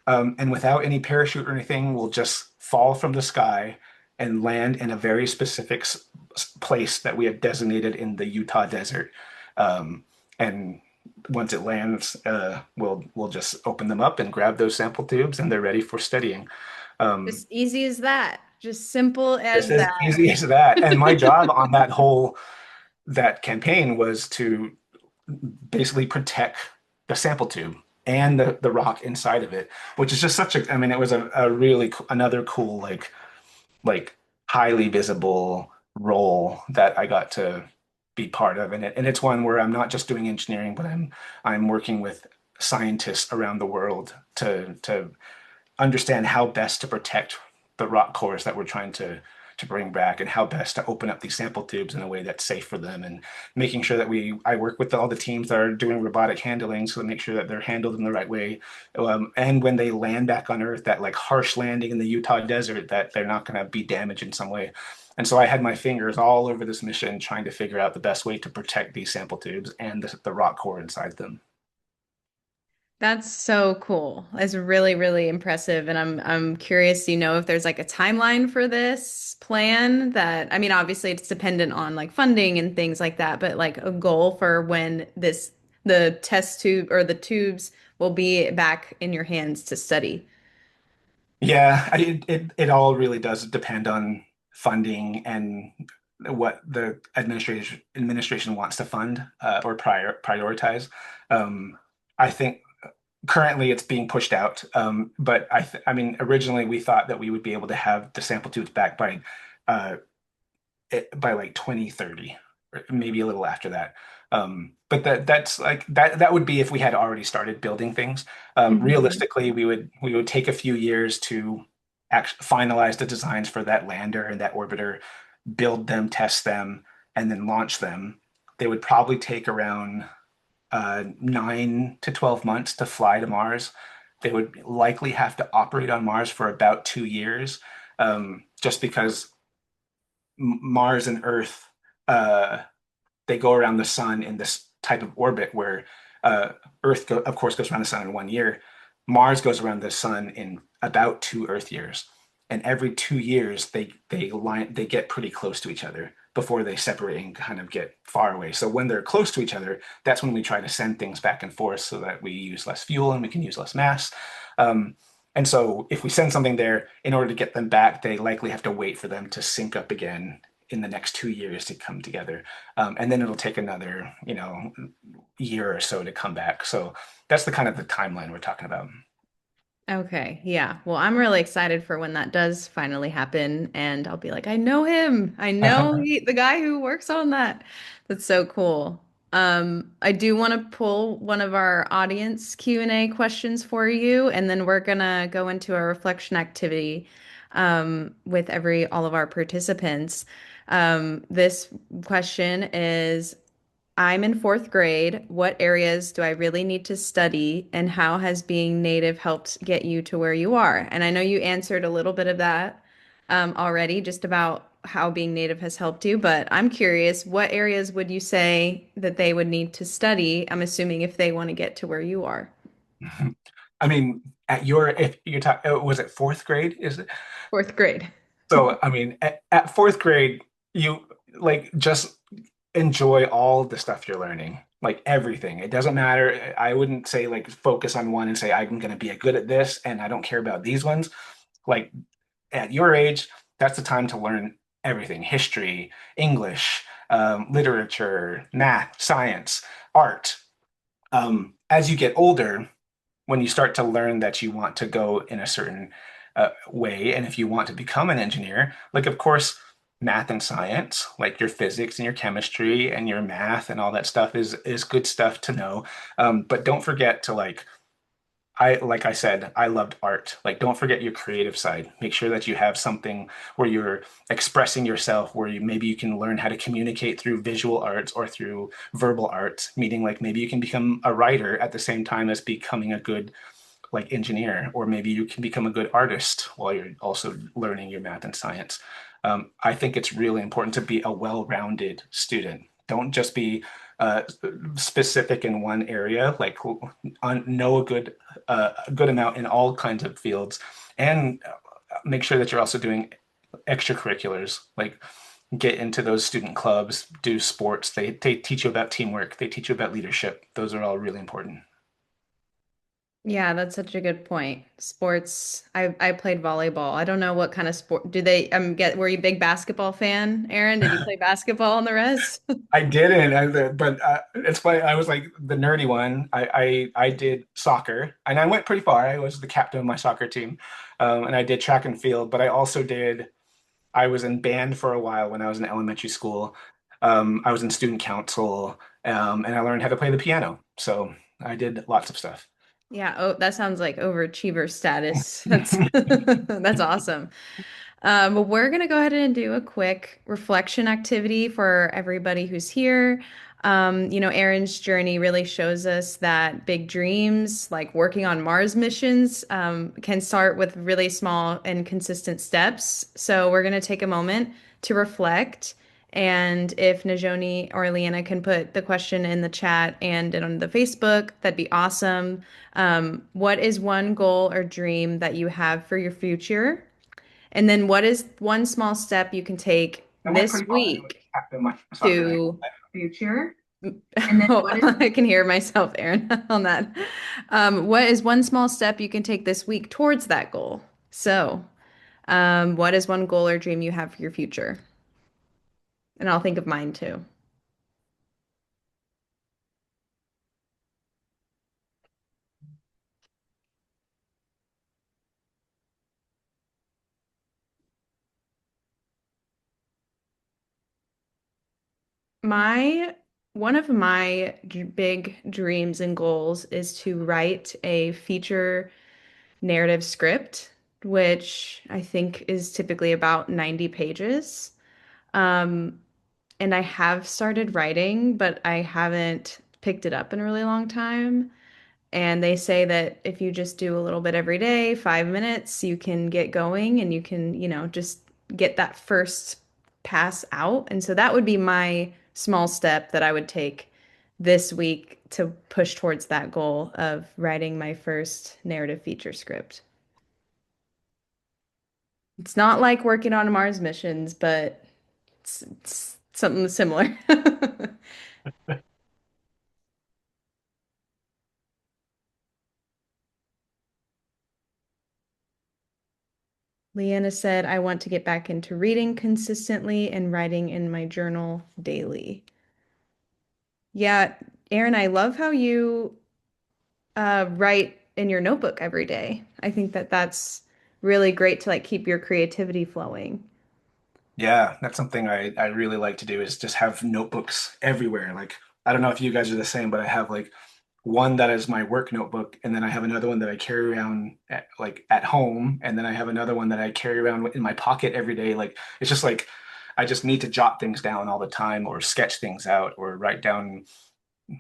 and without any parachute or anything, will just fall from the sky and land in a very specific place that we have designated in the Utah desert. And once it lands, we'll just open them up and grab those sample tubes, and they're ready for studying. Um, Just easy as that. Just simple it's as as that. easy as that. And my job on that campaign was to basically protect the sample tube and the rock inside of it, which is just I mean, it was a really another cool, like highly visible role that I got to be part of. And it's one where I'm not just doing engineering, but I'm working with scientists around the world to understand how best to protect the rock cores that we're trying to bring back, and how best to open up these sample tubes in a way that's safe for them, and making sure that I work with all the teams that are doing robotic handling, so to make sure that they're handled in the right way, and when they land back on Earth, that like harsh landing in the Utah desert, that they're not going to be damaged in some way. And so I had my fingers all over this mission trying to figure out the best way to protect these sample tubes and the rock core inside them. That's so cool. It's really, really impressive. And I'm curious, to know, if there's like a timeline for this plan that, I mean, obviously it's dependent on like funding and things like that, but like a goal for when the test tube or the tubes will be back in your hands to study. Yeah, it all really does depend on funding and what the administration wants to fund or prioritize. I think currently it's being pushed out, but I mean, originally we thought that we would be able to have the sample tubes back uh, by like 2030, or maybe a little after that. But that's like that would be if we had already started building things. Mhm. Realistically, we would take a few years to finalize the designs for that lander and that orbiter, build them, test them, and then launch them. They would probably take around 9 to 12 months to fly to Mars. They would likely have to operate on Mars for about 2 years, just because Mars and Earth, uh, they go around the sun in this type of orbit where uh, of course, goes around the sun in 1 year. Mars goes around the sun in about 2 Earth years, and every 2 years they get pretty close to each other before they separate and kind of get far away. So when they're close to each other, that's when we try to send things back and forth so that we use less fuel and we can use less mass. Um, and so if we send something there, in order to get them back, they likely have to wait for them to sync up again in the next 2 years to come together. And then it'll take another, year or so to come back. So that's the kind of the timeline we're talking about. Okay, yeah. Well, I'm really excited for when that does finally happen, and I'll be like, I know him. I know the guy who works on that. That's so cool. I do want to pull one of our audience Q&A questions for you, and then we're gonna go into a reflection activity with every all of our participants. This question is, I'm in fourth grade. What areas do I really need to study, and how has being Native helped get you to where you are? And I know you answered a little bit of that already, just about how being Native has helped you, but I'm curious, what areas would you say that they would need to study? I'm assuming if they want to get to where you are. I mean, at your if you're talking, was it fourth grade? Is it? Fourth grade. So, I mean, at fourth grade, you like just enjoy all the stuff you're learning, like everything. It doesn't matter. I wouldn't say like focus on one and say I'm going to be good at this and I don't care about these ones. Like at your age, that's the time to learn everything: history, English, literature, math, science, art. As you get older, when you start to learn that you want to go in a certain way, and if you want to become an engineer, like, of course, math and science, like your physics and your chemistry and your math and all that stuff is good stuff to know. But don't forget to like I said, I loved art. Like, don't forget your creative side. Make sure that you have something where you're expressing yourself, where maybe you can learn how to communicate through visual arts or through verbal arts, meaning like maybe you can become a writer at the same time as becoming a good like engineer, or maybe you can become a good artist while you're also learning your math and science. I think it's really important to be a well-rounded student. Don't just be specific in one area. Like know a good amount in all kinds of fields, and make sure that you're also doing extracurriculars. Like get into those student clubs, do sports. They teach you about teamwork. They teach you about leadership. Those are all really important. Yeah, that's such a good point. Sports, I played volleyball. I don't know what kind of sport do they get were you a big basketball fan, Aaron? Did you play basketball and the rest? I didn't, but it's funny. I was like the nerdy one. I did soccer, and I went pretty far. I was the captain of my soccer team, and I did track and field. But I also did. I was in band for a while when I was in elementary school. I was in student council, and I learned how to play the piano. So I did lots of stuff. Yeah, oh, that sounds like overachiever status. That's that's awesome. But we're gonna go ahead and do a quick reflection activity for everybody who's here. Aaron's journey really shows us that big dreams, like working on Mars missions, can start with really small and consistent steps. So we're gonna take a moment to reflect. And if Najoni or Leanna can put the question in the chat and on the Facebook, that'd be awesome. What is one goal or dream that you have for your future? And then what is one small step you can take I went this pretty far. I was week captain of my soccer team. to future? And then what is I can hear myself, Aaron, on that. What is one small step you can take this week towards that goal? So, what is one goal or dream you have for your future? And I'll think of mine too. My One of my big dreams and goals is to write a feature narrative script, which I think is typically about 90 pages. Um, and I have started writing, but I haven't picked it up in a really long time. And they say that if you just do a little bit every day, 5 minutes, you can get going and you can, just get that first pass out. And so that would be my small step that I would take this week to push towards that goal of writing my first narrative feature script. It's not like working on Mars missions, but it's something similar. Leanna said, I want to get back into reading consistently and writing in my journal daily. Yeah, Aaron, I love how you write in your notebook every day. I think that that's really great to like keep your creativity flowing. Yeah, that's something I really like to do is just have notebooks everywhere. Like, I don't know if you guys are the same, but I have like one that is my work notebook, and then I have another one that I carry around at home, and then I have another one that I carry around in my pocket every day. Like, it's just like I just need to jot things down all the time or sketch things out or write down,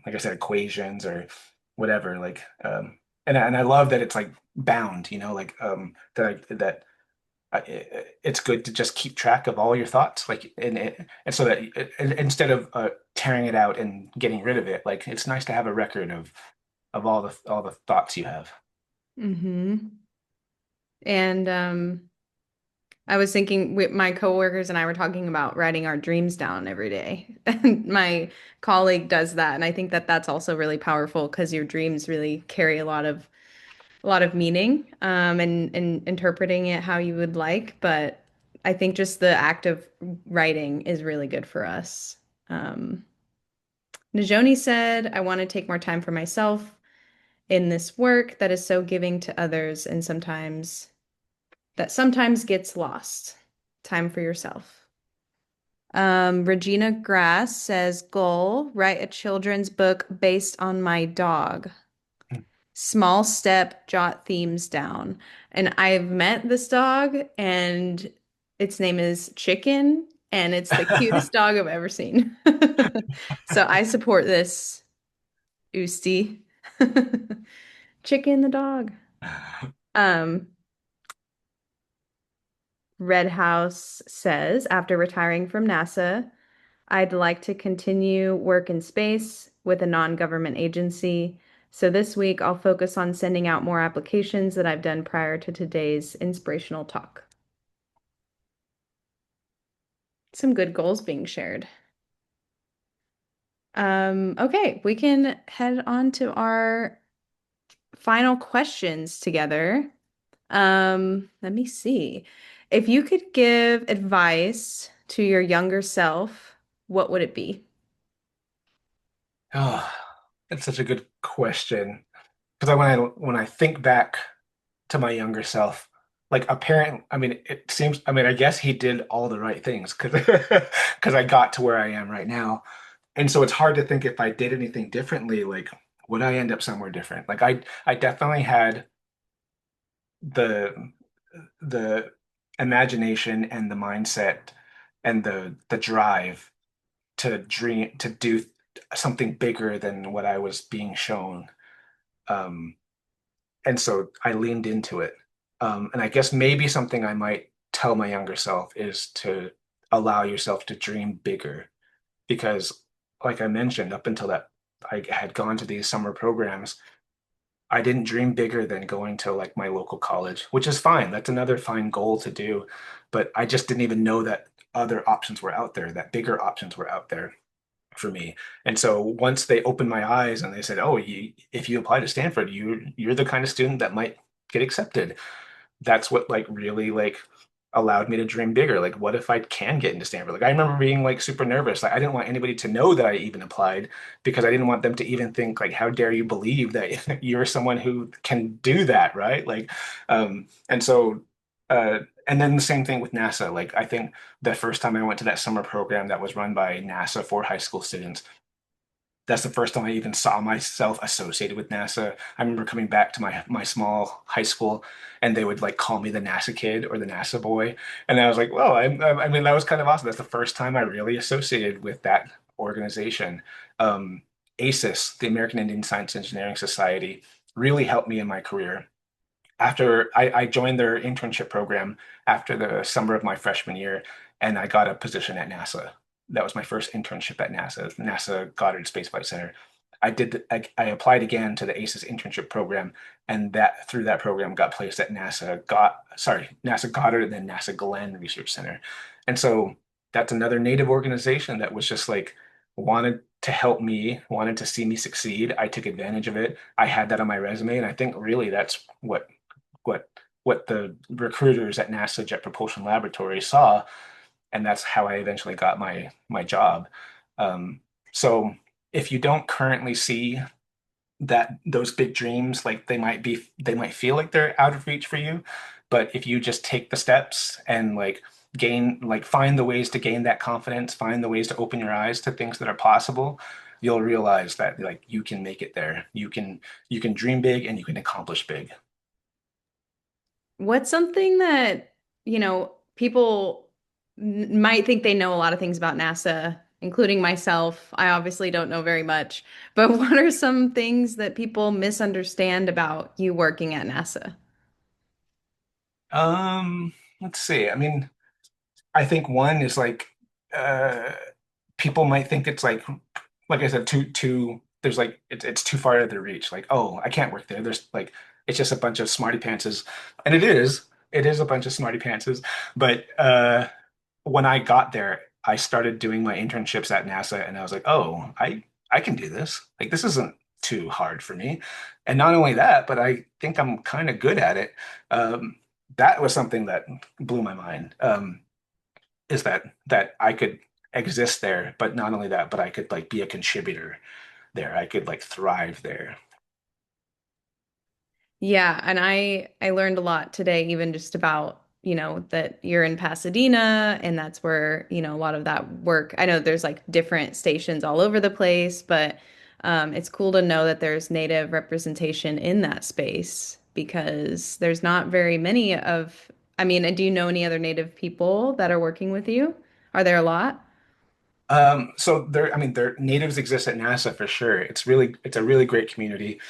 like I said, equations or whatever. And I love that it's like bound, like that it's good to just keep track of all your thoughts, like and so that instead of tearing it out and getting rid of it, like it's nice to have a record of all the thoughts you have. Hmm. And I was thinking my coworkers and I were talking about writing our dreams down every day. And my colleague does that, and I think that that's also really powerful because your dreams really carry a lot of meaning, and interpreting it how you would like. But I think just the act of writing is really good for us. Um, Najoni said, I want to take more time for myself in this work that is so giving to others and sometimes gets lost. Time for yourself. Regina Grass says, goal, write a children's book based on my dog. Small step, jot themes down. And I've met this dog, and its name is Chicken, and it's the cutest dog I've ever seen. So I support this, Usti. Chicken the dog. Um, Red House says, after retiring from NASA, I'd like to continue work in space with a non-government agency. So this week I'll focus on sending out more applications that I've done prior to today's inspirational talk. Some good goals being shared. Okay, we can head on to our final questions together. Let me see. If you could give advice to your younger self, what would it be? Oh, that's such a good question. Because when I think back to my younger self, like a parent, I mean, it seems, I mean, I guess he did all the right things because because I got to where I am right now. And so it's hard to think if I did anything differently, like would I end up somewhere different? Like I definitely had the the imagination and the mindset and the drive to dream to do something bigger than what I was being shown. Um, and so I leaned into it. And I guess maybe something I might tell my younger self is to allow yourself to dream bigger because, like I mentioned, up until that, I had gone to these summer programs. I didn't dream bigger than going to like my local college, which is fine. That's another fine goal to do. But I just didn't even know that other options were out there, that bigger options were out there for me. And so once they opened my eyes and they said, "Oh, if you apply to Stanford, you're the kind of student that might get accepted." That's what like really like allowed me to dream bigger. Like, what if I can get into Stanford? Like, I remember being like super nervous. Like, I didn't want anybody to know that I even applied because I didn't want them to even think like, how dare you believe that you're someone who can do that, right? Like, and so, and then the same thing with NASA. Like, I think the first time I went to that summer program that was run by NASA for high school students, that's the first time I even saw myself associated with NASA. I remember coming back to my small high school, and they would like call me the NASA kid or the NASA boy, and I was like, well, I mean, that was kind of awesome. That's the first time I really associated with that organization. ASIS, the American Indian Science Engineering Society, really helped me in my career after I joined their internship program after the summer of my freshman year, and I got a position at NASA. That was my first internship at NASA Goddard Space Flight Center. I applied again to the ACES internship program, and that through that program got placed at NASA Goddard and then NASA Glenn Research Center. And so that's another Native organization that was just like wanted to help me, wanted to see me succeed. I took advantage of it. I had that on my resume, and I think really that's what what the recruiters at NASA Jet Propulsion Laboratory saw, and that's how I eventually got my job. Um, so if you don't currently see that those big dreams, like they might feel like they're out of reach for you, but if you just take the steps and like gain like find the ways to gain that confidence, find the ways to open your eyes to things that are possible, you'll realize that like you can make it there. You can dream big and you can accomplish big. What's something that, people might think they know a lot of things about NASA, including myself. I obviously don't know very much, but what are some things that people misunderstand about you working at NASA? let's see. I mean, I think one is like uh people might think it's like I said, too there's like it's too far out of their reach. Like, oh, I can't work there. There's like it's just a bunch of smarty pantses. And it is a bunch of smarty pantses. But when I got there, I started doing my internships at NASA and I was like, oh, I can do this. Like this isn't too hard for me. And not only that, but I think I'm kind of good at it. Um, that was something that blew my mind. Is that I could exist there, but not only that, but I could like be a contributor there. I could like thrive there. Yeah, and I learned a lot today, even just about, that you're in Pasadena and that's where, a lot of that work. I know there's like different stations all over the place, but it's cool to know that there's Native representation in that space because there's not very many of, I mean, do you know any other Native people that are working with you? Are there a lot? So there, I mean, there natives exist at NASA for sure. It's a really great community.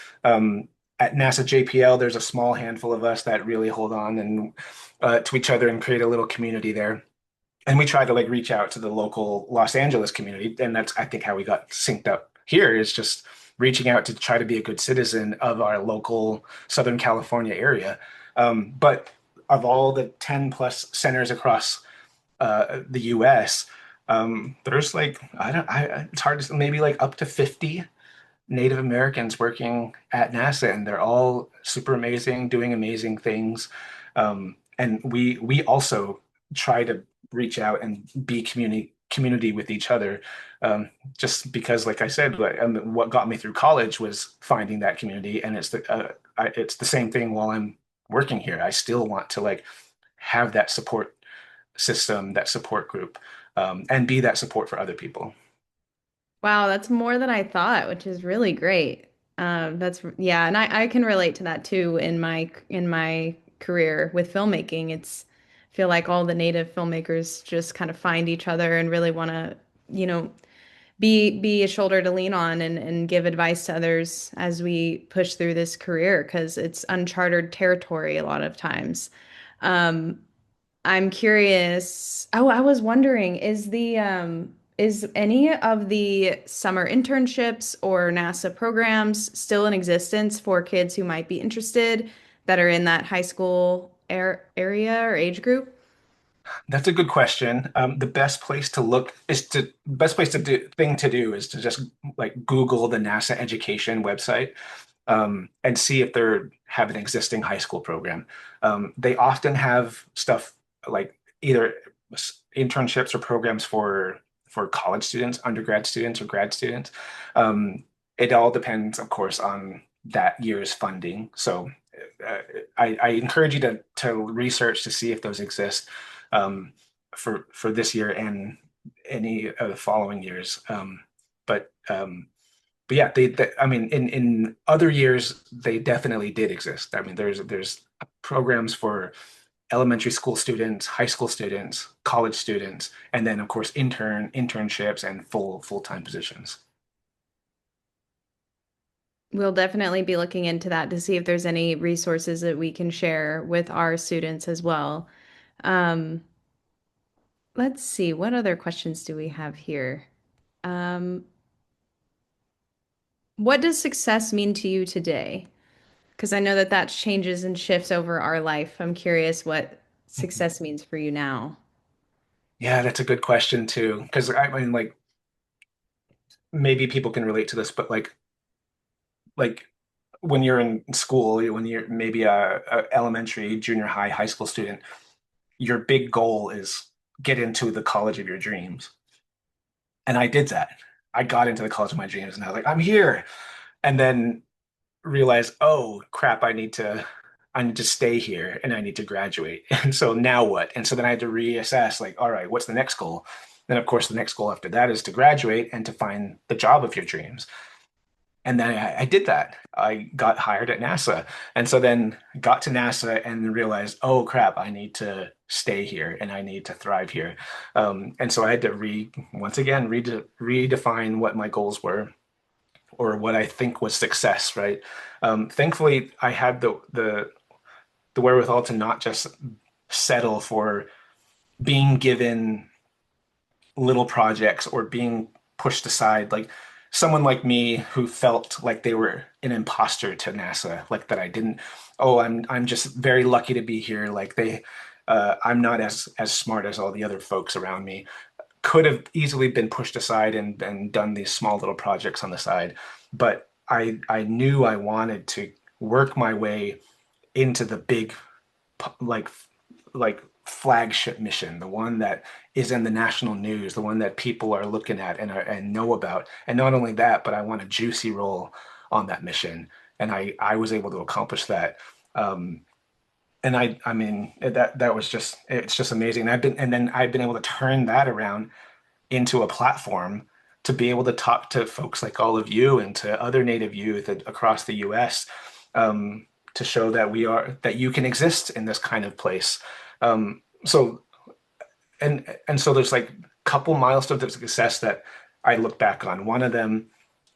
At NASA JPL, there's a small handful of us that really hold on and to each other and create a little community there. And we try to like reach out to the local Los Angeles community, and that's I think how we got synced up here is just reaching out to try to be a good citizen of our local Southern California area. But of all the 10 plus centers across the US, there's like I don't it's hard to maybe like up to 50 Native Americans working at NASA, and they're all super amazing, doing amazing things. And we also try to reach out and be community with each other. Just because, like I said, what got me through college was finding that community, and it's the same thing while I'm working here. I still want to like have that support system, that support group, and be that support for other people. Wow, that's more than I thought, which is really great. Yeah, and I can relate to that too in my career with filmmaking. I feel like all the native filmmakers just kind of find each other and really want to, you know, be a shoulder to lean on and give advice to others as we push through this career because it's uncharted territory a lot of times. Um, I'm curious. Oh, I was wondering, is any of the summer internships or NASA programs still in existence for kids who might be interested that are in that high school area or age group? That's a good question. The best place to look is to best place to do thing to do is to just like Google the NASA education website and see if they have an existing high school program. They often have stuff like either internships or programs for college students, undergrad students, or grad students. Um, it all depends, of course, on that year's funding. So uh, I encourage you to research to see if those exist um, for this year and any of the following years. But but yeah, I mean, in other years, they definitely did exist. I mean, there's programs for elementary school students, high school students, college students, and then of course internships and full-time positions. We'll definitely be looking into that to see if there's any resources that we can share with our students as well. Um, let's see, what other questions do we have here? Um, what does success mean to you today? Because I know that that changes and shifts over our life. I'm curious what Mhm. success means for you now. Yeah, that's a good question too. Because I mean, like maybe people can relate to this, but like when you're in school, when you're maybe a elementary, junior high, high school student, your big goal is get into the college of your dreams. And I did that. I got into the college of my dreams, and I was like, I'm here. And then realize, oh crap, I need to stay here and I need to graduate. And so now what? And so then I had to reassess, like, all right, what's the next goal? Then of course the next goal after that is to graduate and to find the job of your dreams. And then I did that. I got hired at NASA. And so then got to NASA and realized, oh crap, I need to stay here and I need to thrive here. And so I had to once again, redefine what my goals were or what I think was success, right? Thankfully, I had the wherewithal to not just settle for being given little projects or being pushed aside. Like someone like me who felt like they were an imposter to NASA, like that I didn't, oh, I'm just very lucky to be here. Like I'm not as smart as all the other folks around me. Could have easily been pushed aside and done these small little projects on the side. But I knew I wanted to work my way into the big like like flagship mission, the one that is in the national news, the one that people are looking at and know about. And not only that, but I want a juicy role on that mission. And I was able to accomplish that. Um, and I mean that was just it's just amazing. And then I've been able to turn that around into a platform to be able to talk to folks like all of you and to other Native youth across the US, to show that that you can exist in this kind of place. So and so there's like a couple milestones of success that I look back on. One of them,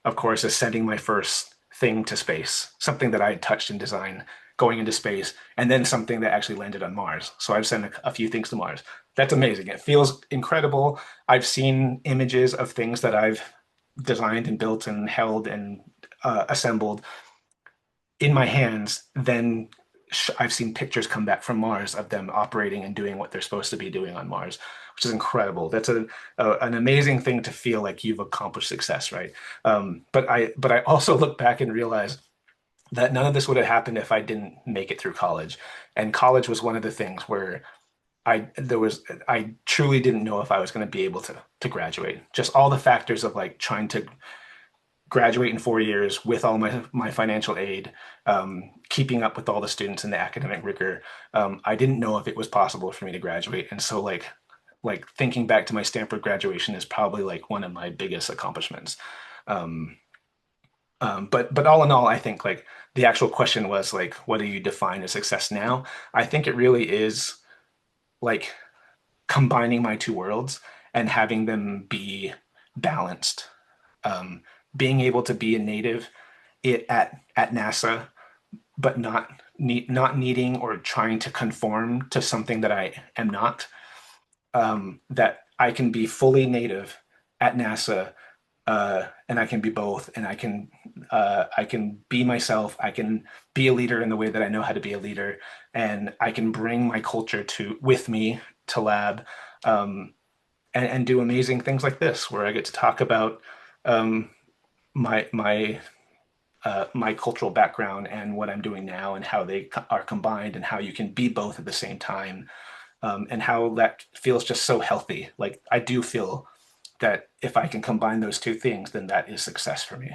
of course, is sending my first thing to space, something that I had touched in design, going into space, and then something that actually landed on Mars. So I've sent a few things to Mars. That's amazing. It feels incredible. I've seen images of things that I've designed and built and held and assembled in my hands. Then I've seen pictures come back from Mars of them operating and doing what they're supposed to be doing on Mars, which is incredible. That's an amazing thing to feel like you've accomplished success, right? But I also look back and realize that none of this would have happened if I didn't make it through college. And college was one of the things where I truly didn't know if I was going to be able to graduate. Just all the factors of like trying to graduate in 4 years with all my financial aid, keeping up with all the students in the academic rigor. I didn't know if it was possible for me to graduate. And so like thinking back to my Stanford graduation is probably like one of my biggest accomplishments. Um, but all in all, I think like the actual question was like, what do you define as success now? I think it really is like combining my two worlds and having them be balanced. Um, Being able to be a native at NASA, but not needing or trying to conform to something that I am not. That I can be fully native at NASA, and I can be both, and I can be myself. I can be a leader in the way that I know how to be a leader, and I can bring my culture to with me to lab, um, and do amazing things like this, where I get to talk about um, my cultural background and what I'm doing now, and how they are combined, and how you can be both at the same time, and how that feels just so healthy. Like I do feel that if I can combine those two things, then that is success for me.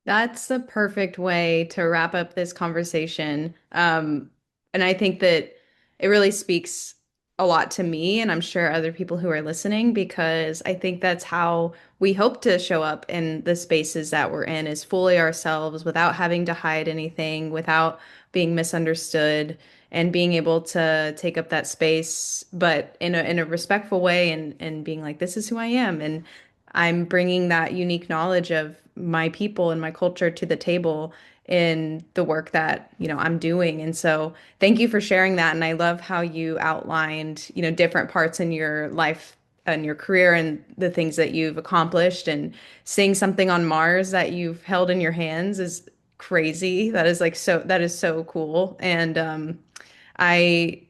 That's the perfect way to wrap up this conversation. And I think that it really speaks a lot to me, and I'm sure other people who are listening, because I think that's how we hope to show up in the spaces that we're in, is fully ourselves without having to hide anything, without being misunderstood, and being able to take up that space, but in a respectful way, and being like, this is who I am. And I'm bringing that unique knowledge of my people and my culture to the table in the work that, I'm doing. And so thank you for sharing that. And I love how you outlined, different parts in your life and your career and the things that you've accomplished, and seeing something on Mars that you've held in your hands is crazy. That is so cool. And I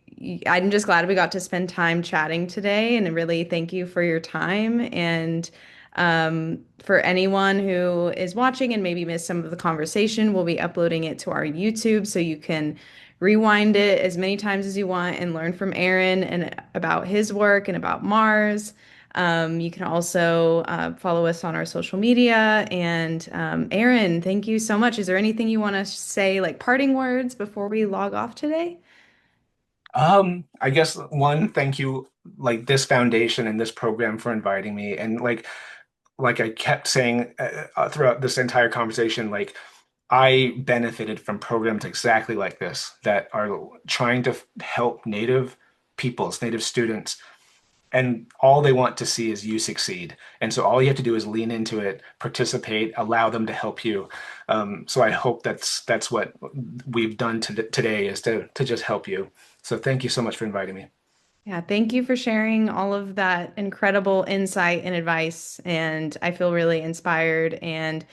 I'm just glad we got to spend time chatting today, and really thank you for your time. And for anyone who is watching and maybe missed some of the conversation, we'll be uploading it to our YouTube, so you can rewind it as many times as you want and learn from Aaron and about his work and about Mars. You can also follow us on our social media. And Aaron, thank you so much. Is there anything you want to say, like parting words, before we log off today? I guess one, thank you, like this foundation and this program for inviting me. And like I kept saying throughout this entire conversation, like I benefited from programs exactly like this that are trying to help Native peoples, Native students and all they want to see is you succeed. And so all you have to do is lean into it, participate, allow them to help you. So I hope that's what we've done today is to just help you. So thank you so much for inviting me. Yeah, thank you for sharing all of that incredible insight and advice. And I feel really inspired and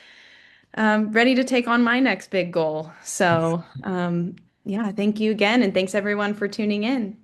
ready to take on my next big goal. So, yeah, thank you again. And thanks everyone for tuning in.